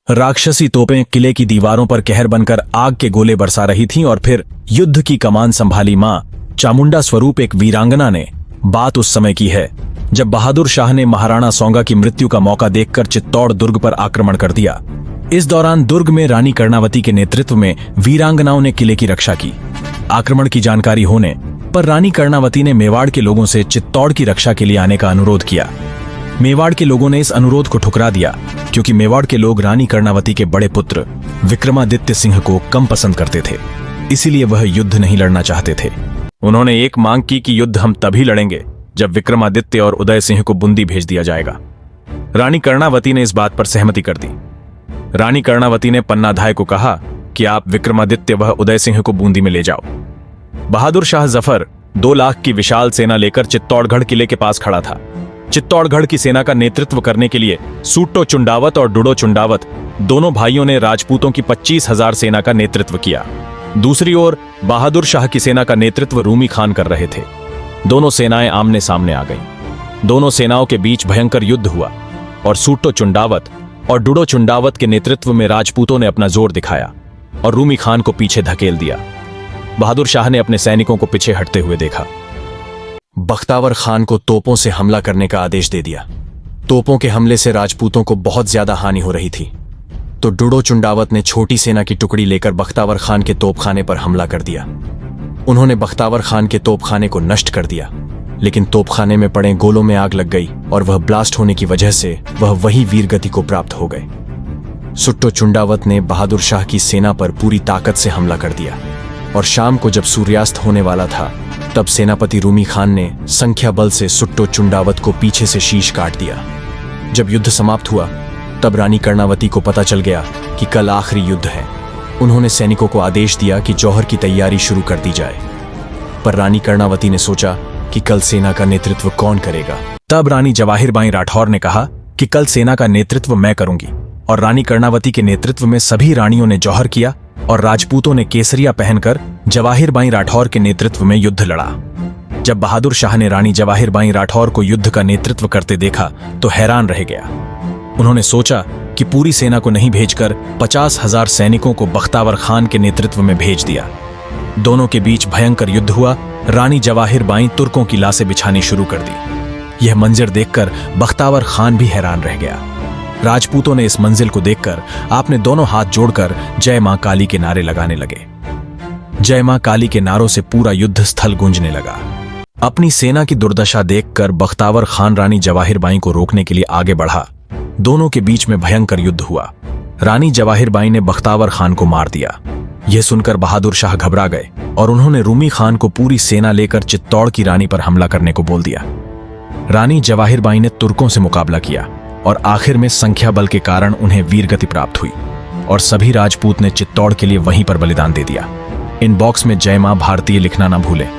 राक्षसी तोपें किले की दीवारों पर कहर बनकर आग के गोले बरसा रही थीं और फिर युद्ध की कमान संभाली मां चामुंडा स्वरूप एक वीरांगना ने। बात उस समय की है जब बहादुर शाह ने महाराणा सौंगा की मृत्यु का मौका देखकर चित्तौड़ दुर्ग पर आक्रमण कर दिया। इस दौरान दुर्ग में रानी कर्णावती के नेतृत्व में वीरांगनाओं ने किले की रक्षा की। आक्रमण की जानकारी होने पर रानी कर्णावती ने मेवाड़ के लोगों से चित्तौड़ की रक्षा के लिए आने का अनुरोध किया। मेवाड़ के लोगों ने इस अनुरोध को ठुकरा दिया क्योंकि मेवाड़ के लोग रानी कर्णावती के बड़े पुत्र विक्रमादित्य सिंह को कम पसंद करते थे, इसीलिए वह युद्ध नहीं लड़ना चाहते थे। उन्होंने एक मांग की कि युद्ध हम तभी लड़ेंगे जब विक्रमादित्य और उदय सिंह को बूंदी भेज दिया जाएगा। रानी कर्णावती ने इस बात पर सहमति कर दी। रानी कर्णावती ने पन्नाधाय को कहा कि आप विक्रमादित्य व उदय सिंह को बूंदी में ले जाओ। बहादुर शाह जफर 2 लाख की विशाल सेना लेकर चित्तौड़गढ़ किले के पास खड़ा था। चित्तौड़गढ़ की सेना का नेतृत्व करने के लिए सूटो चुंडावत और डुडो चुंडावत दोनों भाइयों ने राजपूतों की 25,000 सेना का नेतृत्व किया। दूसरी ओर बहादुर शाह की सेना का नेतृत्व रूमी खान कर रहे थे। दोनों सेनाएं आमने सामने आ गईं। दोनों सेनाओं के बीच भयंकर युद्ध हुआ और सूटो चुंडावत और डुडो चुंडावत के नेतृत्व में राजपूतों ने अपना जोर दिखाया और रूमी खान को पीछे धकेल दिया। बहादुर शाह ने अपने सैनिकों को पीछे हटते हुए देखा। बख्तावर खान को तोपों से हमला करने का आदेश दे दिया। तोपों के हमले से राजपूतों को बहुत ज्यादा हानि हो रही थी, तो डुडो चुंडावत ने छोटी सेना की टुकड़ी लेकर बख्तावर खान के तोपखाने पर हमला कर दिया। उन्होंने बख्तावर खान के तोपखाने को नष्ट कर दिया, लेकिन तोपखाने में पड़े गोलों में आग लग गई और वह ब्लास्ट होने की वजह से वह वही वीरगति को प्राप्त हो गए। सुट्टो चुंडावत ने बहादुर शाह की सेना पर पूरी ताकत से हमला कर दिया और शाम को जब सूर्यास्त होने वाला था तब सेनापति रूमी खान ने संख्या बल से सुट्टो चुंडावत को पीछे से शीश काट दिया। जब युद्ध समाप्त हुआ तब रानी कर्णावती को पता चल गया कि कल आखिरी युद्ध है। उन्होंने सैनिकों को आदेश दिया कि जौहर की तैयारी शुरू कर दी जाए, पर रानी कर्णावती ने सोचा कि कल सेना का नेतृत्व कौन करेगा। तब रानी जवाहिर बाई राठौर ने कहा कि कल सेना का नेतृत्व मैं करूंगी, और रानी कर्णावती के नेतृत्व में सभी रानियों ने जौहर किया और राजपूतों ने केसरिया पहनकर जवाहिर बाई राठौर के नेतृत्व में युद्ध लड़ा। जब बहादुर शाह ने रानी जवाहिर बाई राठौर को युद्ध का नेतृत्व करते देखा तो हैरान रह गया। उन्होंने सोचा कि पूरी सेना को नहीं भेजकर 50,000 सैनिकों को बख्तावर खान के नेतृत्व में भेज दिया। दोनों के बीच भयंकर युद्ध हुआ। रानी जवाहिर बाई तुर्कों की लाशें बिछानी शुरू कर दी। यह मंजर देखकर बख्तावर खान भी हैरान रह गया। राजपूतों ने इस मंजिल को देखकर आपने दोनों हाथ जोड़कर जय मां काली के नारे लगाने लगे। जय मां काली के नारों से पूरा युद्ध स्थल गूंजने लगा। अपनी सेना की दुर्दशा देखकर बख्तावर खान रानी जवाहिर बाई को रोकने के लिए आगे बढ़ा। दोनों के बीच में भयंकर युद्ध हुआ। रानी जवाहिर बाई ने बख्तावर खान को मार दिया। यह सुनकर बहादुर शाह घबरा गए और उन्होंने रूमी खान को पूरी सेना लेकर चित्तौड़ की रानी पर हमला करने को बोल दिया। रानी जवाहिर बाई ने तुर्कों से मुकाबला किया और आखिर में संख्या बल के कारण उन्हें वीरगति प्राप्त हुई और सभी राजपूत ने चित्तौड़ के लिए वहीं पर बलिदान दे दिया। इनबॉक्स में जय मां भारतीय लिखना ना भूलें।